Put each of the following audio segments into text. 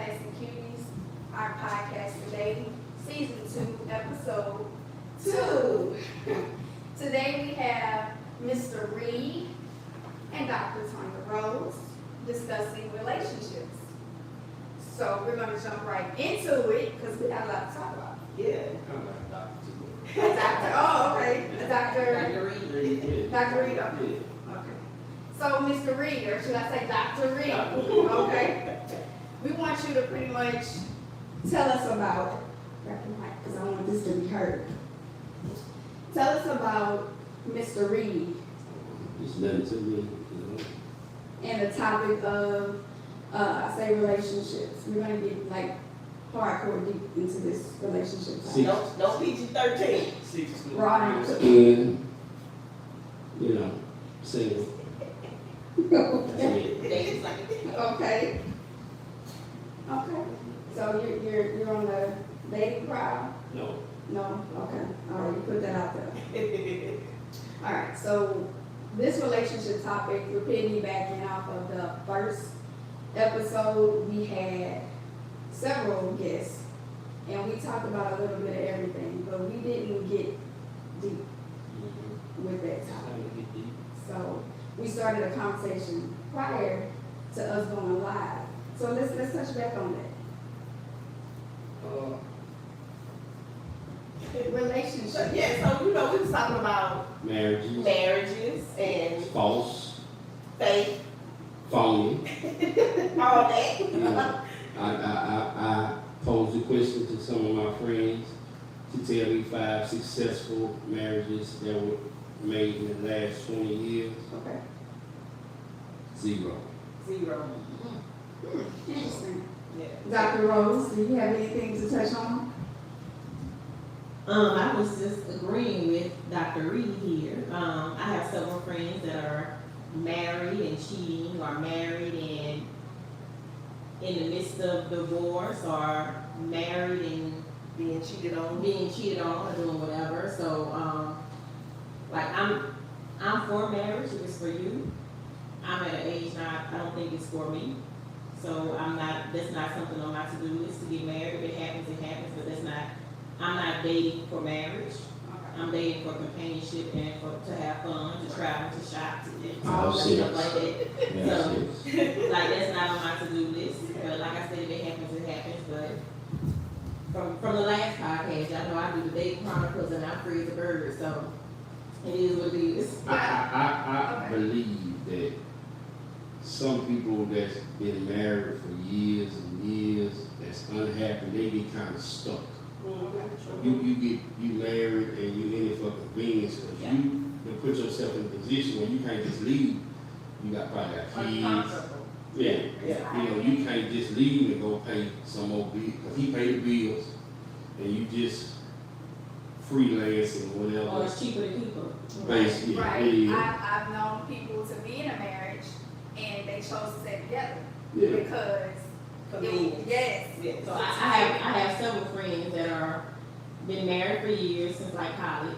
Classy Cuties, our podcast today, season 2, episode 2. Today we have Mr. Reed and Dr. Tonya Rose discussing relationships. So we're going to jump right into it because we got a lot to talk about. Yeah. I'm like Dr. Doctor, oh, okay. Dr. Reed. Dr. Reed, okay. So, Mr. Reed, or should I say Dr. Reed? Okay. We want you to pretty much tell us about, because I want this to be heard. Tell us about Mr. Reed Just nothing to me, and the topic of, I say relationships. We're going to get like hardcore deep into this relationship topic. No PG-13. 6 Right. And, single. That's it. Dating like Okay. Okay. So you're on the dating crowd? No. No? Okay. All right, you put that out there. All right, so this relationship topic, we're piggybacking off of the first episode. We had several guests, and we talked about a little bit of everything, but we didn't get deep with that topic. So we started a conversation prior to us going live. So let's touch back on that. Relationships. So, yeah, so we was talking about Marriages. and False. faith, Phony. all that. I posed a question to some of my friends to tell me 5 successful marriages that were made in the last 20 years. Okay. 0. Interesting. Yeah. Dr. Rose, do you have anything to touch on? I was just agreeing with Dr. Reed here. I have several friends that are married and cheating, or married and in the midst of divorce, or married and Being cheated on. or doing whatever. So, I'm for marriage. If it's for you, I'm at an age now I don't think it's for me. So that's not something on my to-do list to get married. If it happens, it happens, but I'm not dating for marriage. I'm dating for companionship and to have fun, to travel, to shop, to all that stuff like that. So, that's not on my to-do list. But like I said, if it happens, it happens. But from the last podcast, y'all know I do the dating chronicles and I'm free as a bird. So it is what it is. I believe that some people that's been married for years and years, that's unhappy, they get kind of stuck. You married and you in it for convenience, because you can put yourself in a position where you can't just leave. You probably got kids. Yeah. You can't just leave and go pay some more bills, because he paid the bills, and you just freelancing or whatever. Or it's cheaper to keep them. Basically, Right. yeah. I've known people to be in a marriage and they chose to stay together Yeah. because Convenience. yes. Yeah. So I have several friends that are been married for years since like college.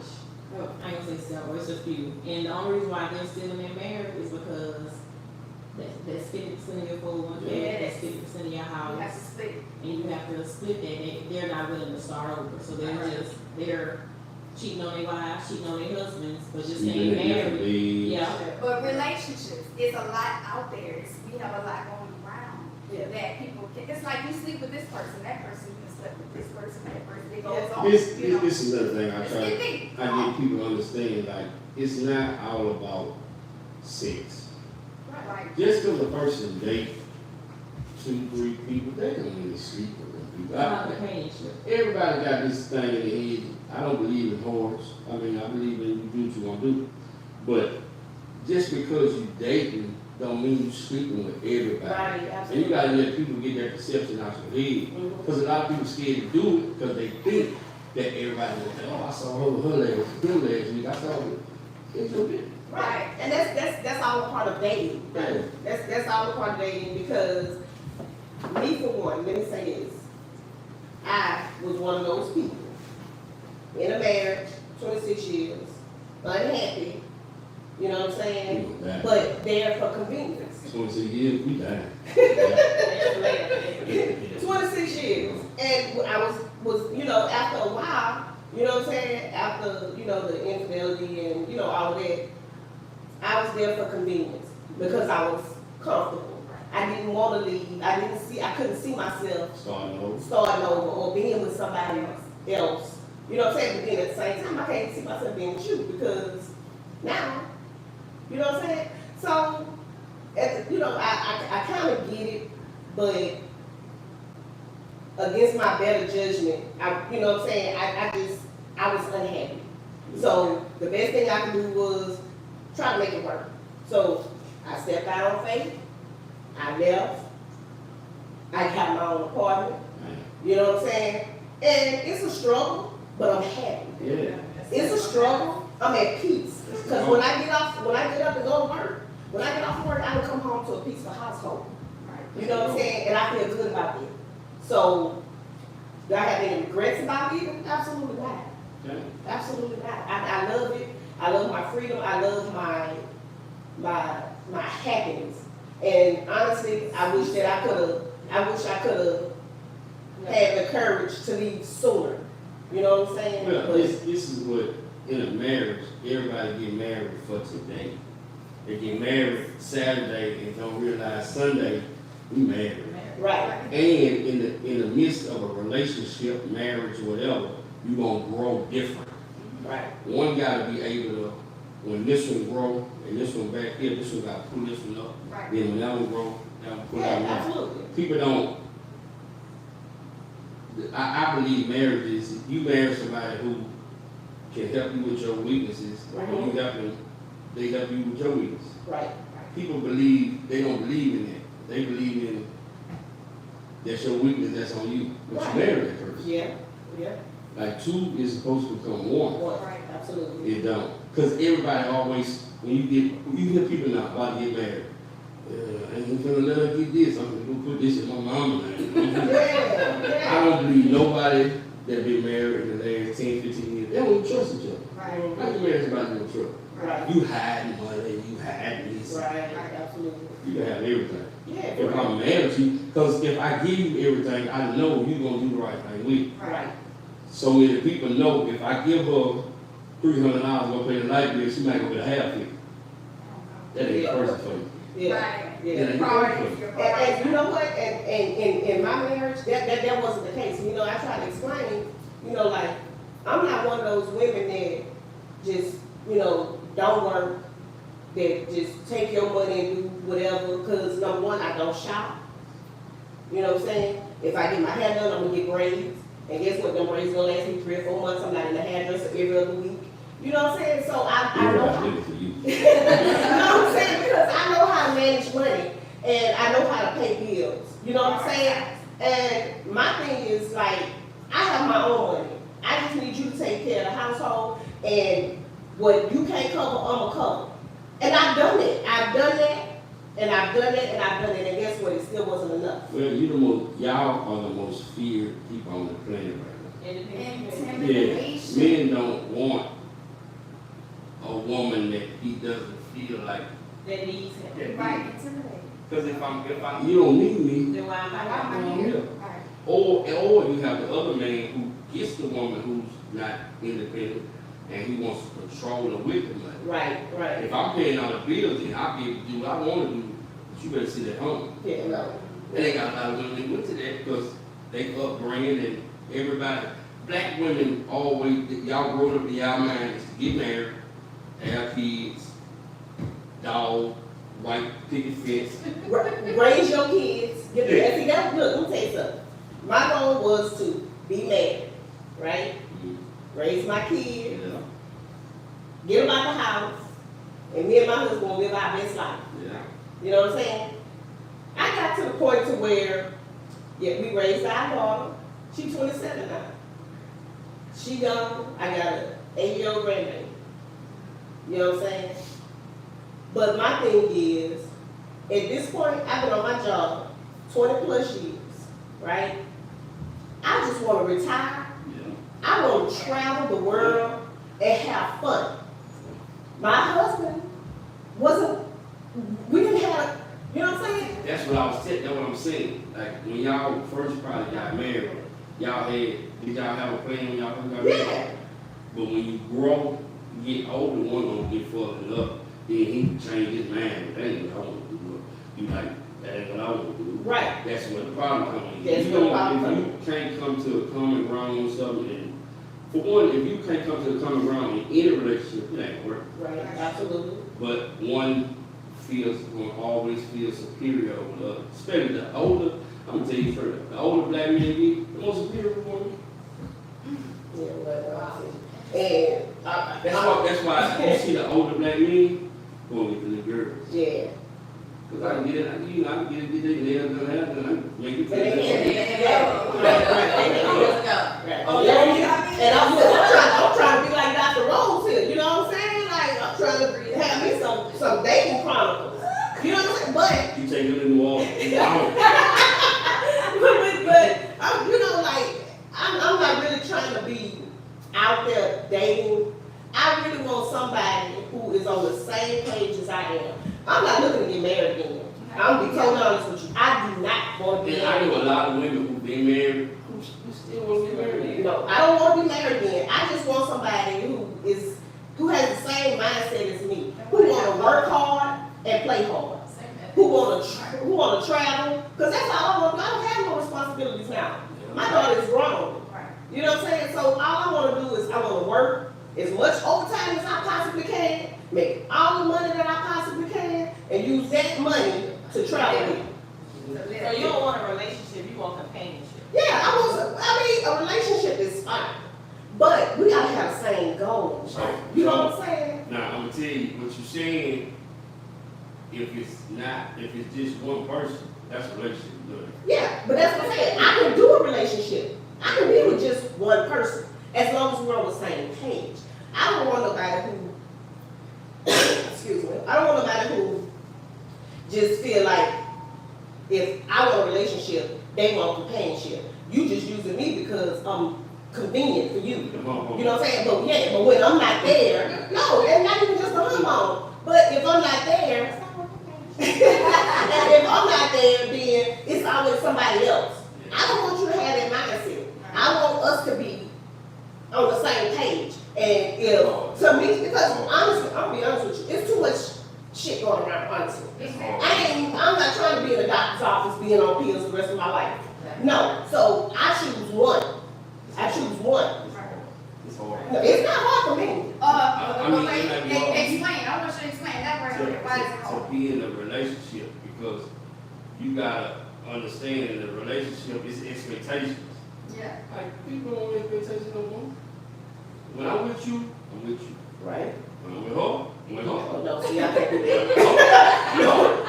Well, I ain't gonna say several, it's just few. And the only reason why they're still in their marriage is because that's 50% of your 401k, that's 50% of your You have to house, split. and you have to split that. They're not willing to start over, so they're cheating on their wives, cheating on their husbands, but just staying married. Yeah. But relationships is a lot out there. We have a lot going around that people can. It's like you sleep with this person, that person, you can sleep with this person, that person. It goes on. This is another thing I It's try. deep. I get people to understand, like, it's not all about sex. Right. Just because a person date 2, 3 people, they don't really sleep with them people. About companionship. Everybody got this thing in their head. I don't believe in whores. I mean, I believe in you do what you want to do. But just because you dating don't mean you sleeping with everybody. Right, And absolutely. you gotta let people get that perception out your head. Because a lot of people scared to do it because they think that everybody will say, oh, I saw her last week. I saw her. It's a bit. Right. And that's all a part of dating. Yeah. That's all a part of dating, because me for one, let me say this. I was one of those people in a marriage, 26 years, unhappy, you know what I'm saying? Yeah. But there for convenience. 26 years, we died. 26 And I was, you know, after a while, you know what I'm saying? After, you know, the infidelity and, you know, all of that, I was there for convenience because I was comfortable. I didn't want to leave. I couldn't see myself starting over or being with somebody else. You know what I'm saying? But then at the same time, I can't see myself being with you because now, you know what I'm saying? So, you know, I kind of get it, but against my better judgment, you know what I'm saying? I was unhappy. So the best thing I could do was try to make it work. So I stepped out on faith. I left. I got my own apartment. You know what I'm saying? And it's a struggle, but I'm happy. Yeah. It's a struggle. I'm at peace. Because when I get up and go to work, when I get off work, I will come home to a peaceful household. You know what I'm saying? And I feel good about it. So, do I have any regrets about it? Absolutely not. Okay. Absolutely not. I love it. I love my freedom. I love my happiness. And honestly, I wish I could have had the courage to leave sooner. You know what I'm saying? Well, But this is what, in a marriage, everybody get married for today. They get married Saturday and don't realize Sunday, we married. right. And in the midst of a relationship, marriage, whatever, you're gonna grow different. Right. One gotta be able to, when this one grow, and this one back here, this one gotta pull this one up. Right. Then when that one grow, that one pull Yeah, that one up. absolutely. People don't, I believe marriage is, you marry somebody who can help you with your weaknesses, and you help them, they help you with your weakness. Right. People believe, they don't believe in that. They believe in that's your weakness, that's on you. But you marry that person. Yeah. Yeah. Like two is supposed to become one. Right. Absolutely. It don't. Because everybody always, when you hear people now about to get married, I ain't gonna let her get this, I'm gonna put this in my mama's name. Yeah. I don't believe nobody that been married in the last 10, 15 years, they don't trust each other. Right. How you marry somebody you don't trust? Right. You hiding money, you hiding this. Right. Absolutely. You can have everything. Yeah. If I'm married to you, because if I give you everything, I know you're gonna do the right thing with me. Right. So many people know if I give her $300 to go pay the light bill, she might go get half it. That ain't the person for you. Yeah. Right. Yeah. That ain't the Priority, person for you. your And priority. you know what? And in my marriage, that wasn't the case. You know, I try to explain, you know, like, I'm not one of those women that just, you know, don't work, that just take your money and do whatever, because number one, I don't shop. You know what I'm saying? If I get my hair done, I'm gonna get braids. And guess what? Them braids gonna last me 3 or 4 months. I'm not in the hairdresser every other week. You know what I'm saying? So I know how. did it for you. You know what I'm saying? Because I know how to manage money and I know how to pay bills. You know what I'm saying? And my thing is like, I have my own money. I just need you to take care of the household, and what you can't cover, I'ma cover. And I've done it. I've done that, and I've done it, and I've done it, and guess what? It still wasn't enough. Well, y'all are the most feared people on the planet right now. Yeah, Intimidation. men don't want a woman that he doesn't feel like. That needs him. Right, intimidate. Because if you don't need me, Then why am I Why am I not here? here? Right. or you have the other man who gets the woman who's not independent and he wants to control her with the money. Right, right. If I'm paying all the bills, then I'll be able to do what I want to do, but you better sit at home. Yeah, no. And they got a lot of women that went to that because they upbringing and everybody, black women always, y'all grow up in y'all mind is to get married, have kids, dog, white picket fence. Raise your kids. Get the, see, that, look, let me tell you something. My goal was to be married, right? Raise my kids, Yeah, get them out the house, and me and my husband will live our best life. yeah. You know what I'm saying? I got to the point to where, yeah, we raised our daughter. She's 27 now. She young. I got an 8-year-old grandbaby. You know what I'm saying? But my thing is, at this point, I've been on my job 20 plus years, right? I just want to retire. Yeah. I want to travel the world and have fun. My husband wasn't, we didn't have, you know what I'm saying? That's what I'm saying. Like when y'all first probably got married, did y'all have a plan when y'all first got married? Yeah. But when you grow, you get older, one gonna get fucked up, then he change his mind, that ain't what I wanna do. You like, that ain't what I wanna do. Right. That's where the problem comes in. That's You where the don't- problem If you can't come to a common ground on something, and for one, if you can't come to a common ground in any relationship, it ain't work. Right, absolutely. But one will always feel superior over the other. Especially the older, I'm gonna tell you first, the older black man get, the more superior woman. Yeah, well, and That's why you see the older black men going with the little girls. yeah. Cause I can get it, I can get their nails done, hair done, I can make it But they feel can't- better. I'm trying to be like Dr. Rose here, you know what I'm saying? Like, I'm trying to have me some dating chronicles. You know what I'm saying? But You take them in the wall, it's out. but I'm, you know, like, I'm not really trying to be out there dating. I really want somebody who is on the same page as I am. I'm not looking to get married again. I'll be totally honest with you. I do not want to be And I married know a again. lot of women who've been married, who still want to get married again. No, I don't want to be married again. I just want somebody who has the same mindset as me, who want to work hard and play hard, who want to travel, because that's all I want. I don't have no responsibilities now. My daughter is grown. You know what I'm saying? So all I want to do is I want to work as much overtime as I possibly can, make all the money that I possibly can, and use that money to travel with. So you don't want a relationship, you want companionship. Yeah, a relationship is fine, but we gotta have the same goals. You know what I'm saying? Now, I'm gonna tell you, what you're saying, if it's just one person, that's a relationship good. Yeah, but that's what I'm saying. I can do a relationship. I can be with just one person as long as we're on the same page. I don't want nobody who, excuse me, I don't want nobody who just feel like if I want a relationship, they want companionship. You just using me because I'm convenient for you. You know what I'm saying? But yeah, but when I'm not there, no, and not even just the hormone. But if I'm not there, and if I'm not there, then it's always somebody else. I don't want you to have that mindset. I want us to be on the same page. And if, to me, because honestly, I'm gonna be honest with you, it's too much shit going around, honestly. I'm not trying to be in the doctor's office being on pills the rest of my life. No, so I choose one. I choose one. It's hard. No, it's not hard for me. Explain, I want you to explain, elaborate, why is it To hard? be in a relationship, because you gotta understand in a relationship, it's expectations. Yeah. Like, people don't have expectations no more. When I'm with you, I'm with you. Right? When I'm with her, I'm with her. Oh, no, see, I can't do that.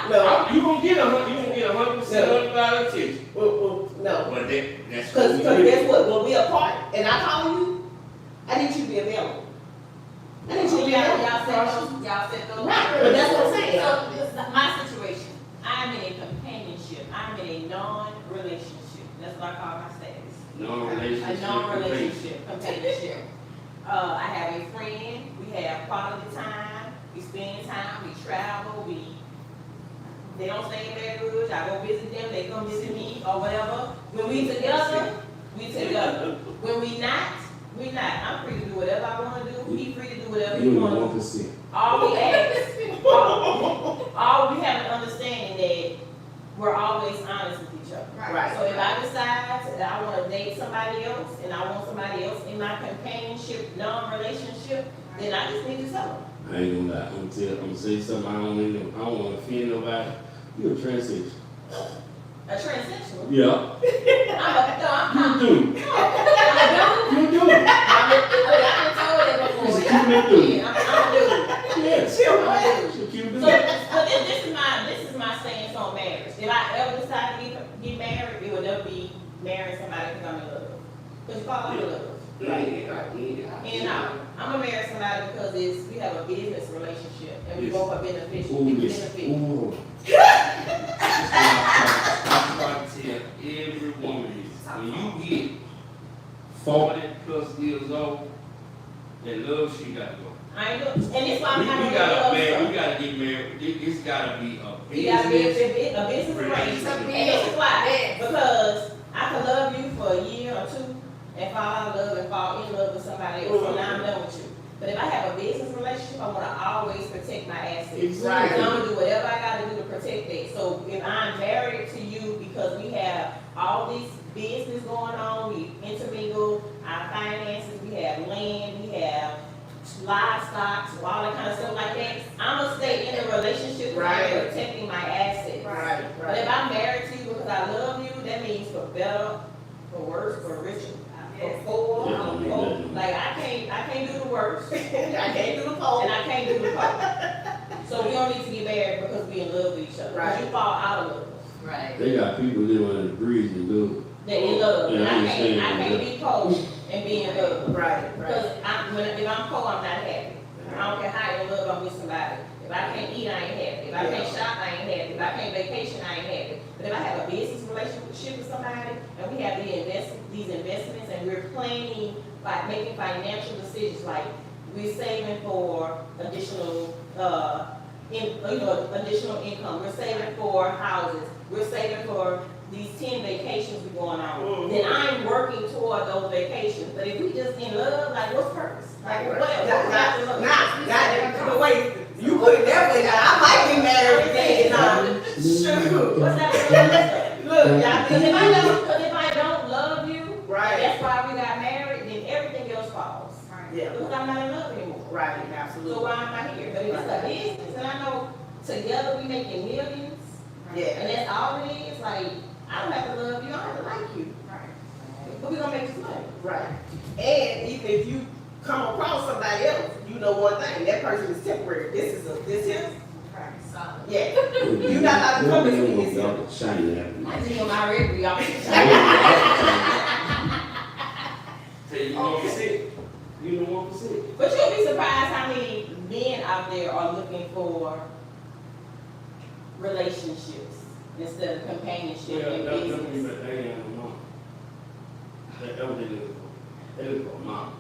No, You gonna get 100% attention. no. But that's Because what we guess what? When we apart and I call you, I need you to be available. I need you to be available. Y'all set those. Right, but that's what I'm saying. So, this is my situation, I'm in a companionship, I'm in a non-relationship, that's what I call my status. non-relationship. A non-relationship, companionship. I have a friend, we have quality time, we spend time, we travel, they don't stay in Baton Rouge, I go visit them, they come visit me, or whatever. When we together, we together. When we not. I'm free to do whatever I wanna do, he free to do whatever he wanna do. 1%. All we ask, all we have an understanding that we're always honest with each other. Right. So if I decide that I wanna date somebody else, and I want somebody else in my companionship, non-relationship, then I just need to tell them. I ain't gonna lie. I'm gonna say something I don't wanna offend nobody. You're a transsexual. A transsexual? Yeah. I'm You do. You do. I've been told that before. You do. Yeah, I'm a dude. Yes. I'm a dude. She's a cute dude. So this is my stance on marriage. If I ever decide to get married, it would never be marrying somebody because I'm in love. Because you fall in love. And I'm gonna marry somebody because we have a business relationship and we both are beneficial. Ooh, We yes. benefit. Ooh. I'm trying to tell every woman this. When you get 40 plus years old, that love shit gotta go. I ain't doing, and it's why We I'm not gotta gonna get married. It's gotta be a We gotta be business. a business arrangement. relationship. And this is why. Because I could love you for a year or two, and fall out of love and fall in love with somebody else, so now I'm done with you. But if I have a business relationship, I wanna always protect my assets. Exactly. And I'm gonna do whatever I gotta do to protect that. So if I'm married to you because we have all this business going on, we intermingle our finances, we have land, we have livestock, so all that kind of stuff like that, I'm gonna stay in a relationship where I'm protecting my assets. Right, But if I'm married to you because I love you, that means for better, for worse, for richer, for poor, Yeah, for I mean, poor. that- Like I can't do the worst, I can't do the poll. and I can't do the poor. So we don't need to get married because we in love with each other. Right. You fall out of love. Right. They got people living under the bridge and do They're in love. Yeah, And I understand I can't be poor and be in love. Right, Because if I'm poor, I'm not happy. I don't care how in love I'm with somebody. If I can't eat, I ain't happy. If I can't shop, I ain't happy. If I can't vacation, I ain't happy. But if I have a business relationship with somebody and we have these investments and we're planning by making financial decisions, like we're saving for additional, additional income. We're saving for houses. We're saving for these 10 vacations we're going on. Then I'm working toward those vacations. But if we just in love, like what's purpose? Like what else? Not the way you put it that way. Now, I might be married again. Shoot. What's that? Look, y'all Because think if I don't love you, Right. that's why we got married, then everything else falls. Yeah, Because I'm not in love anymore. right, So absolutely. why am I here? But if it's a business, and I know together we making millions, Yeah, and that's all it is, like, I don't have to love you, I don't have to like you. But we gonna make this money. right. And even if you come across somebody else, you know one thing, that person is temporary. This him? Solid. Yeah. it. You not allowed to come with me, is it? Y'all can shine that. I think I'm already be off. Tell you 1%. You the 1%. But you'll be surprised how many men out there are looking for relationships instead of companionship and business. But they ain't a mom. That's what they look for. They look for a mom.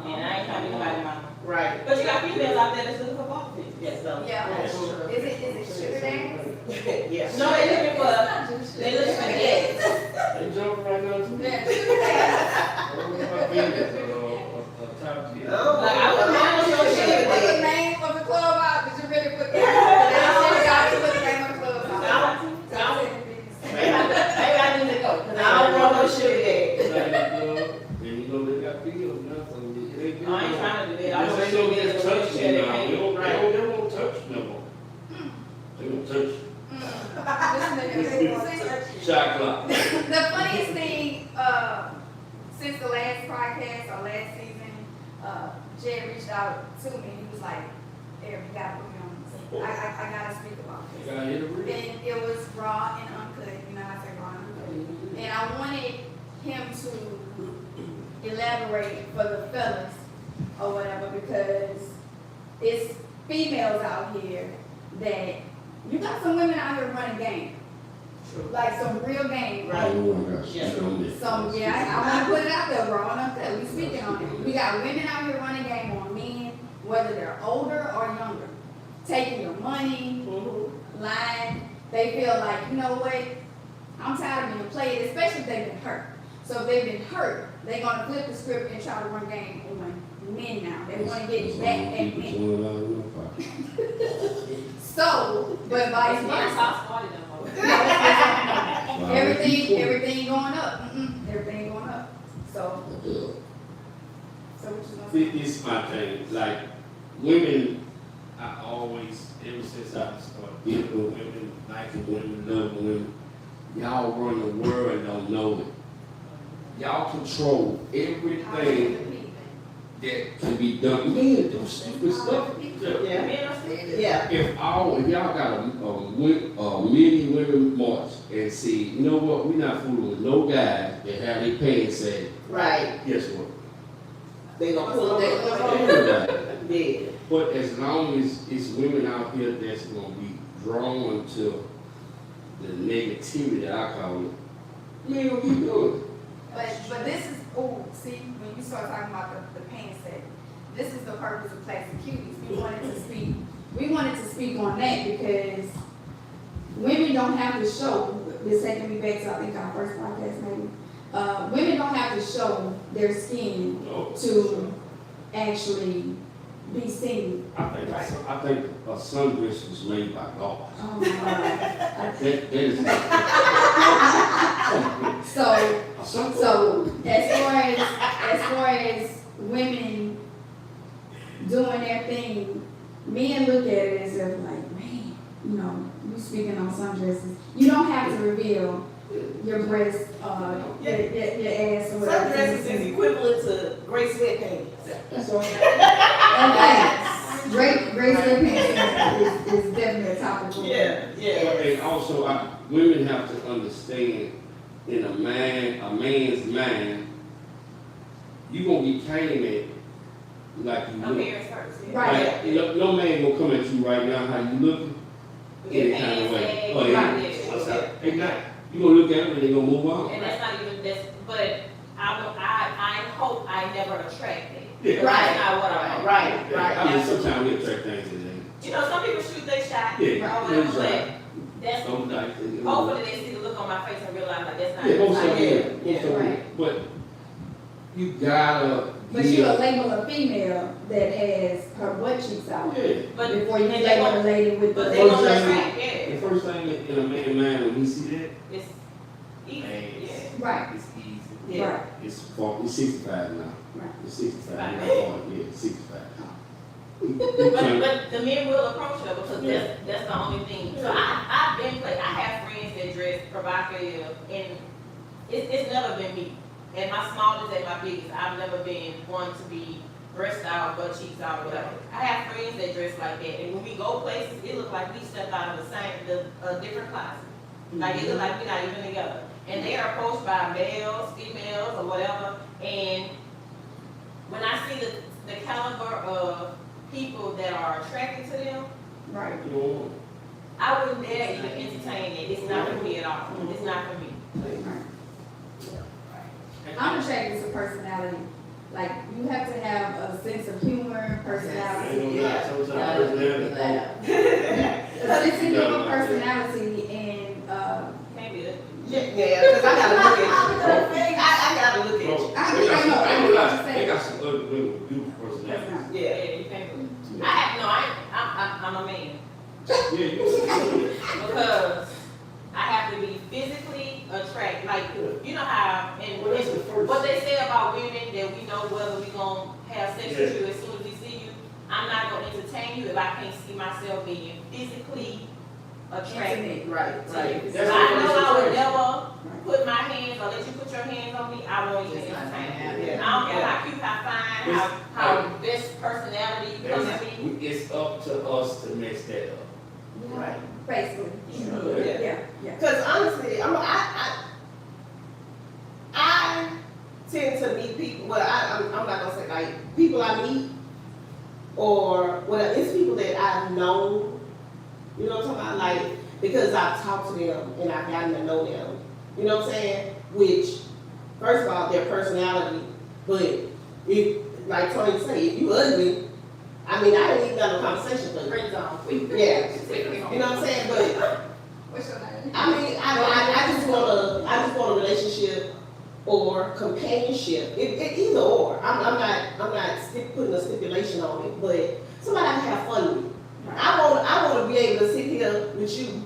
And I ain't trying to be nobody mama. Right. But you got females out there that's looking for both things. Yes, so. Yeah. That's true. Is it sugar daddy? Yeah. No, they looking for yes. They jumping right now too. Yeah, sugar daddy. Top tier. Oh, Like, I wouldn't mind no Did sugar you put the daddy. name of the club out? Did you really put that? They got to put the name of the club out. Maybe I need to go, because I don't want no sugar daddy. And you know they got bills now, so they I ain't trying to do that. I This want ain't no sugar just daddy. touch you now. They won't touch no more. They won't touch you. Shot clock. The funniest thing, since the last podcast or last season, Jed reached out to me. He was like, "Eric, you gotta put me on this. I gotta speak about They this." got hit a real. And it was raw and uncut. You know, I say raw and uncut. And I wanted him to elaborate for the fellas or whatever, because it's females out here that you got some women out here running game. Like some real game. Right. Oh my gosh. Yeah. So, yeah, I want to put it out there, raw and uncut. We speaking on it. We got women out here running game on men, whether they're older or younger. Taking your money, lying. They feel like, you know what, I'm tired of being played, especially if they've been hurt. So if they've been hurt, they're going to flip the script and try to run game on men now. They want to get back at men. So, but vice versa. Everything going up. Everything going up. So what you gonna say? This is my thing, like, women, I always, ever since I started dealing with women, liking women, loving women, y'all run the world and don't know it. Y'all control everything that can be done. Men do stupid stuff. Yeah. Yeah. If y'all got a many women march and say, you know what, we're not fooling with no guys that have their pants said, Right. guess what? They gonna pull them up. Everybody. Yeah. But as long as it's women out here that's gonna be drawn to the negativity, I call it, man, what you doing? But this is, see, when you start talking about the pain set, this is the purpose of Classic Cuties. We wanted to speak on that because women don't have to show, this taking me back to I think our first podcast maybe, women don't have to show their skin No. to actually be seen. I think a sundress was made by God. Oh my God. That is. So as far as women doing their thing, men look at it as if like, man, you know, you speaking on sundresses. You don't have to reveal your breasts, your ass or whatever. Sundresses is equivalent to gray sweatpants. That's all. Okay. Great sweatpants is definitely a topic. Yeah. And also, women have to understand, in a man's mind, you gonna get came at like you look. Appearance first, yeah. Right. Like, no man gonna come at you right now how you looking, any kind of way. Oh, yeah. Exactly. You gonna look at them and they gonna move on. And that's not even this, but I hope I never attract it. Yeah. That's not what I want. Right. I mean, sometimes we attract things that ain't. You know, some people shoot their shot. Yeah, or whatever, that's right. but that's, Sometimes. hopefully they see the look on my face and realize like that's not. Yeah, most of like, them, Yeah, most of them. right. But you gotta. But you will label a female that has her butt cheeks out Yeah. But before you and they label gonna- a lady with But the. they First gonna thing- attract, The yeah. first thing in a man's mind when he see that, It's easy, yeah. Right, it's easy. Yeah. right, It's 65 now. right. It's 65. Right. Yeah, 65. But the men will approach her because that's the only thing. So I've been I have friends that dress provocative and it's never been me. At my smallest, at my biggest, I've never been one to be breast out, butt cheeks out, whatever. I have friends that dress like that, and when we go places, it looks like we stepped out of a different closet. Like it looks like we're not even together. And they are approached by males, females, or whatever. And when I see the caliber of people that are attracted to them, Right. I wouldn't dare even entertain it. It's not for me at all. It's not for me. I'm attracted to personality. Like, you have to have a sense of humor, personality. A sense of humor, personality, and, Can't be it. Yeah, because I gotta look at you. I gotta look at you. They got some other women with beautiful personalities. Yeah, Yeah. you can't be it. I'm a man. Yeah, you Because I have to be physically attracted. Like, you know how, and Well, that's the first. what they say about women, that we know whether we gonna have sex with you as soon as we see you. I'm not gonna entertain you if I can't see myself being physically attracted. Right. So That's I the know first I would choice. never put my hands or let you put your hands on me. I won't even It's not gonna entertain happen. you. I don't care how cute, how fine, how best personality you come at me. It's up to us to mess that up. Right. basically. Yeah. Yeah. Because honestly, I tend to meet people. Well, I'm not gonna say like people I meet, or well, it's people that I've known. You know what I'm talking about? Like because I've talked to them and I've gotten to know them. You know what I'm saying? Which, first of all, their personality. But if, like Tonya said, if you ugly, I mean, I didn't even have a conversation with you. Friend zone. Yeah. You know what I'm saying? But What's your name? I mean, I just want a relationship or companionship. Either or. I'm not putting a stipulation on it, but somebody I can have fun with. I want to be able to sit here with you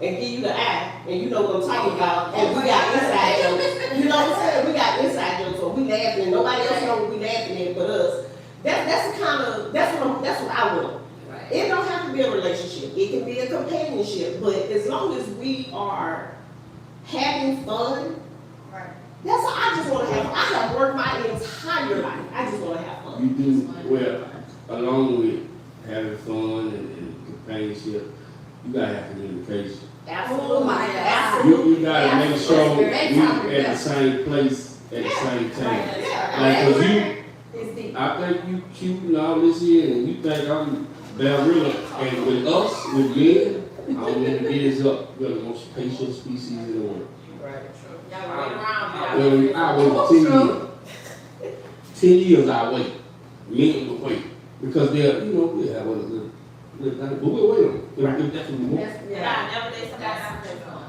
and give you the eye, and you know what I'm talking about. And we got inside jokes. You know what I'm saying? We got inside jokes, so we laughing, and nobody else know what we laughing at but us. That's what I want. It don't have to be a relationship. It can be a companionship, but as long as we are having fun, Right. that's what I just want to have. I have worked my entire life. I just want to have fun. You do, well, along with having fun and companionship, you gotta have communication. Oh my God. Absolutely. You gotta make sure we That's topic, at the same place at the same time. Yeah. Like, 'cause you, It's deep. I think you cute and all this here, and you think I'm Barilla, and with us, with men, I'm gonna get this up. We're the most patient species in the world. Right. Y'all wait around. I wait 10 years. 10 years I wait. Men will wait. Because they're, we have a little thing, but we'll wait on them. If that's what we want. That's, Yeah, yeah. I never date somebody I friend zone.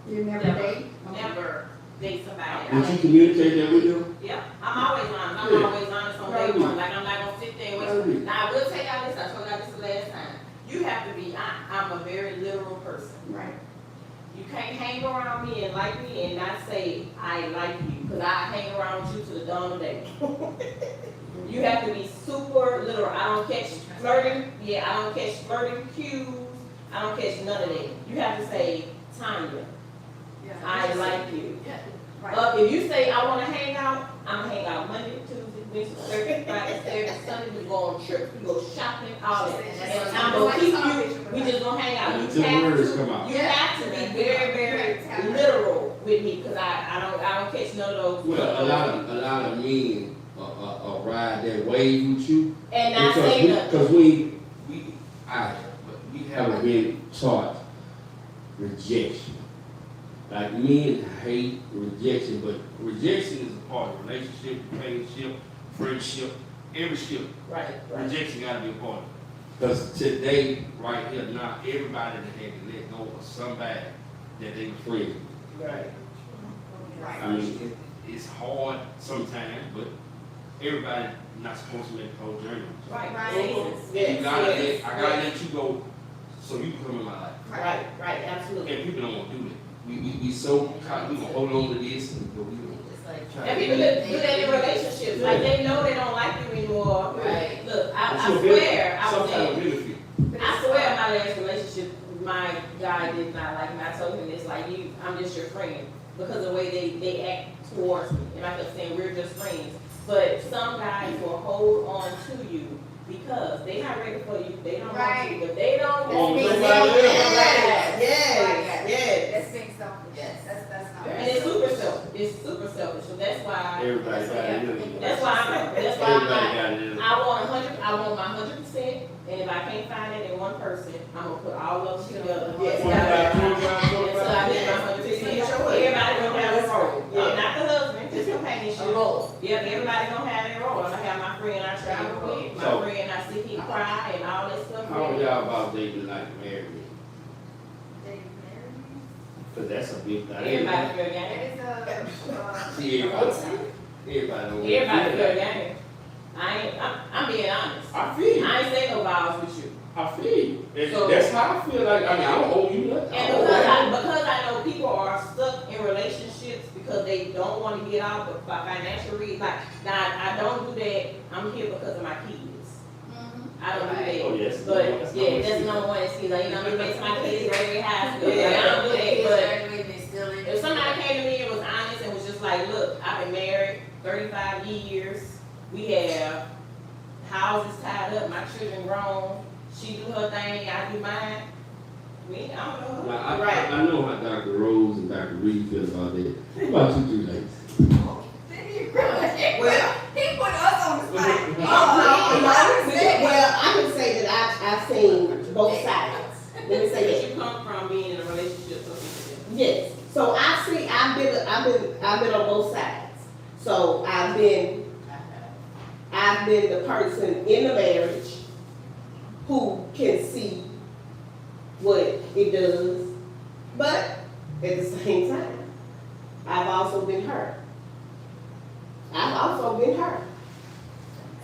You never Never. date? Never. date somebody. Would you communicate that with them? Yep, I'm always honest. I'm Yeah. always honest on Right. day one. Like, I'm not gonna sit there and Right. wait. Now, I will tell y'all this. I told y'all this the last time. You have to be, I'm a very literal person. Right. You can't hang around me and like me and not say I like you, because I hang around with you to the dawn of day. You have to be super literal. I don't catch flirting. Yeah, I don't catch flirting cues. I don't catch none of that. You have to say, Tonya, I like you. Right. If you say I want to hang out, I'm gonna hang out Monday, Tuesday, Wednesday, Thursday, Friday, Saturday, Sunday. We go on trips, we go shopping, all that. And I'm gonna keep you. We just gonna hang out. Until the words come out. You have to be very, very literal with me, because I don't catch none of those. Well, a lot of men ride that wave with you. And not say nothing. Because we haven't been taught rejection. Like, men hate rejection, but rejection is a part of relationship, companionship, friendship, every ship. Right. Rejection gotta be a part of it. Because today, right here, now, everybody that had to let go of somebody that they were friends with. Right. I mean, it's hard sometimes, but everybody not supposed to make the whole journey. Right. Yes, You gotta yes, I gotta let you go so you can come in my life. Right, absolutely. And people don't want to do that. We so caught, we gonna hold on to this and go, we don't. And people do that in relationships, like they know they don't like you anymore. Right. Look, I It's your swear, I was sometimes in, benefit. I swear my last relationship, my guy did not like me. I told him this, like, I'm just your friend, because of the way they act towards me. And I kept saying, we're just friends. But some guys will hold on to you because they're not ready for you. They don't want you, but they don't want you. Yes. That's being selfish. Yes. That's not. And it's super selfish. It's super selfish. So that's why. Everybody got it. That's why I'm. Everybody got it. I want 100. I want my 100%. And if I can't find it in one person, I'm gonna put all of them together. Yes. Until I get my 100%. Everybody gonna have a role. Yeah. Not the husband, just companionship. A role. Yeah, everybody gonna have their role. I'm gonna have my friend I travel with, my So- friend I sit here cry and all that stuff. How are with. y'all about dating like married men? Cause that's a big thing. Everybody feel game. It is See, everybody don't. Everybody feel game. I'm being honest. I feel you. I ain't saying no vows with you. I feel you. So- That's how I feel like, I mean, I don't owe you nothing. And because I know people are stuck in relationships because they don't want to get out for financial reasons. Like, now, I don't do that. I'm here because of my kids. I don't do that. Oh, yes. But yeah, that's number one excuse. Like, you know, it makes my kids graduate high school. Like, I don't do that. But if somebody came to me and was honest and was just like, look, I've been married 35 years. We have houses tied up. My children grown. She do her thing. I do mine. I don't know. I know how Dr. Rose and Dr. Reed feel about that. What about you two ladies? Well, He put us on the spot. no, well, I can say that I've seen both sides. Let me say Because that. you come from being in a relationship. So Yes. So I've been on both sides. So I've been the person in the marriage who can see what it does, but at the same time, I've also been hurt.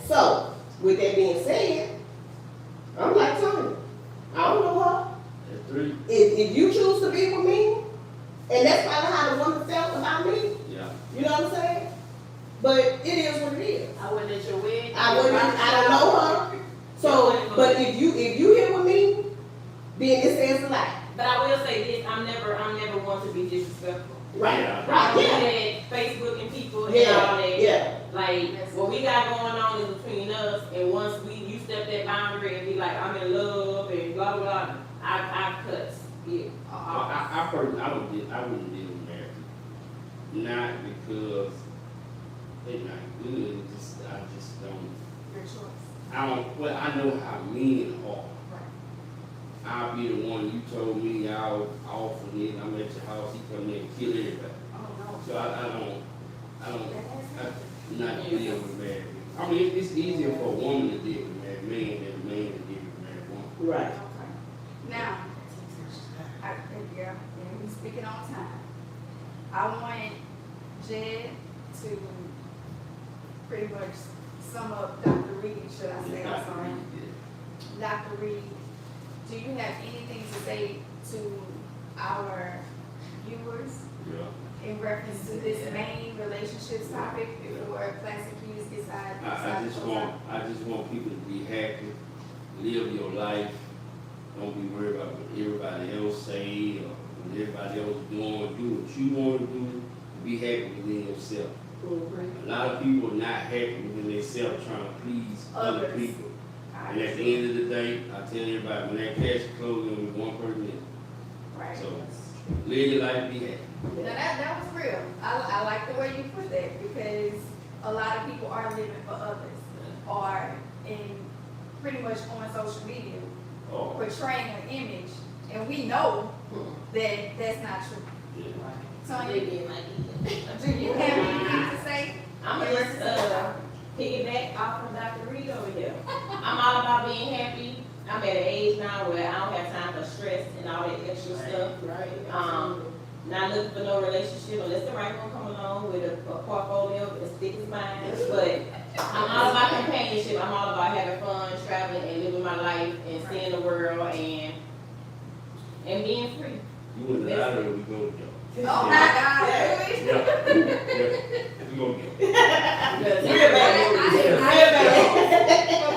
So, with that being said, I'm like Tonya. I don't know her. That's three. If you choose to be with me, and that's probably how the woman felt about me, Yeah. you know what I'm saying? But it is what it is. I went at your wedding. I don't know her. So, but if you here with me, then it says a lot. But I will say this, I'm never one to be disrespectful. Right, Yeah. I don't right, do yeah. that Facebook and people and all Yeah, that. yeah. Like, what we got going on is between us, and once you step that boundary and be like, I'm in love and blah, blah, blah, I cut. Yeah. Well, I personally, I wouldn't deal with married people. Not because they're not good, I just don't. Your choice. I know how men are. I'll be the one, you told me I'll offer it, I'm at your house, he come in and kill everybody. Oh, So I'm not no. dealing with married people. I mean, it's easier for a woman to deal with married man than a man to deal with married woman. Right. Okay. Now, we speaking on time. I want Jed, to pretty much sum up Dr. Reed, should I say, I'm sorry. Dr. Reed, do you have anything to say to our viewers Yeah. in reference to this main relationships topic before Classic Cuties decide? I just want people to be happy, live your life. Don't be worried about what everybody else say or what everybody else doing. Do what you want to do. Be happy within yourself. A lot of people are not happy within themselves, trying to please other Others. people. And at the end of the day, I tell everybody, when that cash closes, only one person in. Right. So live your life, be happy. Now that was real. I like the way you put that, because a lot of people are living for others, or in pretty much on social media Oh, portraying an image, and we know that that's not true. yeah. Tonya, They being like, do you have anything to say? I'm just, piggyback off from Dr. Reed over here. I'm all about being happy. I'm at an age now where I don't have time for stress and all that extra stuff. Not looking for no relationship unless the right one come along with a portfolio as thick as mine. But I'm all about companionship. I'm all about having fun, traveling, and living my life and seeing the world and being free. You win the lottery, we go to Oh my God, really? Yeah. We gonna get it. For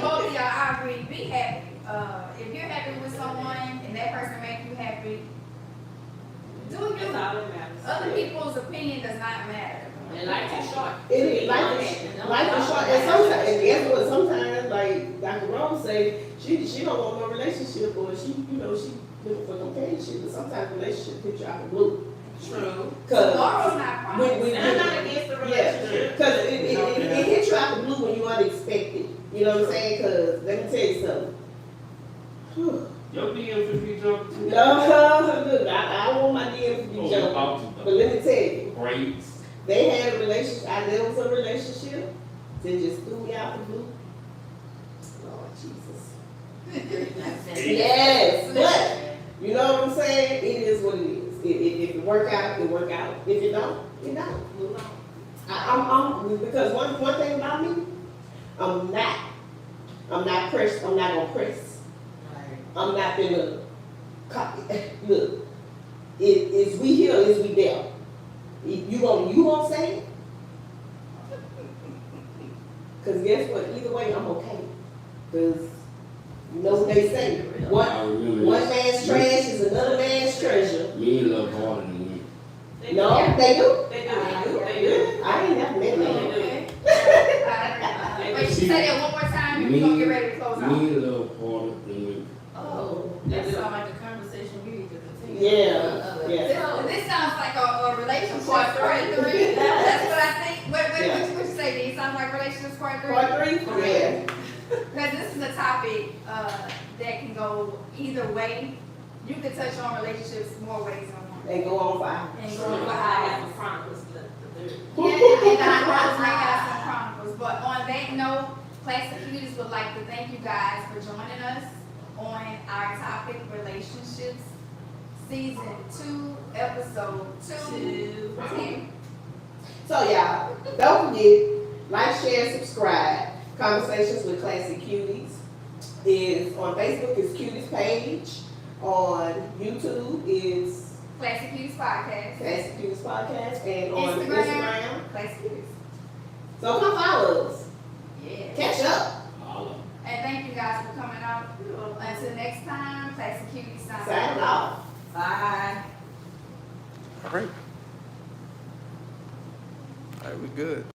both of y'all, I agree. Be happy. If you're happy with someone and that person makes you happy, do you. That's all that matters. Other people's opinion does not matter. And life is short. It is, life is short, and sometimes, and guess what, sometimes, like Dr. Rose say, she don't want no relationship, or she looking for companionship, but sometimes relationship hit you out the blue. True. Cause Tomorrow's not promised. when I'm not against the yeah, relationship. cause it hits you out the blue when you unexpected, you know what I'm saying, cause let me tell you something. Whew. Your DM for me jumping too? No, look, I don't want my DMs to be Oh, jumping, about but let me tell you, braids. they had a relationship, there was a relationship, they just threw me out the blue. Lord Jesus. Yes, but, you know what I'm saying, it is what it is. If it work out, it work out. If it don't, it don't. Move on. I'm because one thing about me, I'm not pressed, I'm not gonna press. I'm not gonna copy. Look, is we here, is we there? You gonna say it? Cause guess what? Either way, I'm okay. Cause you know what they say. I remember One this. man's trash is another man's treasure. Men love harder than women. No, they do. They do. I ain't never met them. Okay. Wait, say that one more time, and we're gonna get ready to close out. Men love harder than women. Oh, That that's sounds like a conversation we need to continue. Yeah, yeah. This sounds like a relationship part three. That's what I think. What you say, D? Sounds like relationships part three? Part 3? Yeah. Because this is a topic that can go either way. You can touch on relationships more ways than one. They go on fire. And So go if on I fire. have some chronicles, the third. Yeah, and I may have some chronicles. But on that note, Classic Cuties would like to thank you guys for joining us on our topic, relationships, season 2, episode 2. So y'all, don't forget, like, share, subscribe. Conversations with Classic Cuties is on Facebook is Cuties page. On YouTube is Classic Cuties Podcast. Classic Cuties Podcast, and on Instagram. Instagram. Classic Cuties. So come follow us. Yeah. Catch up. Holla. And thank you guys for coming out. Until next time, Classic Cuties Sign off. Bye. All right. All right, we good.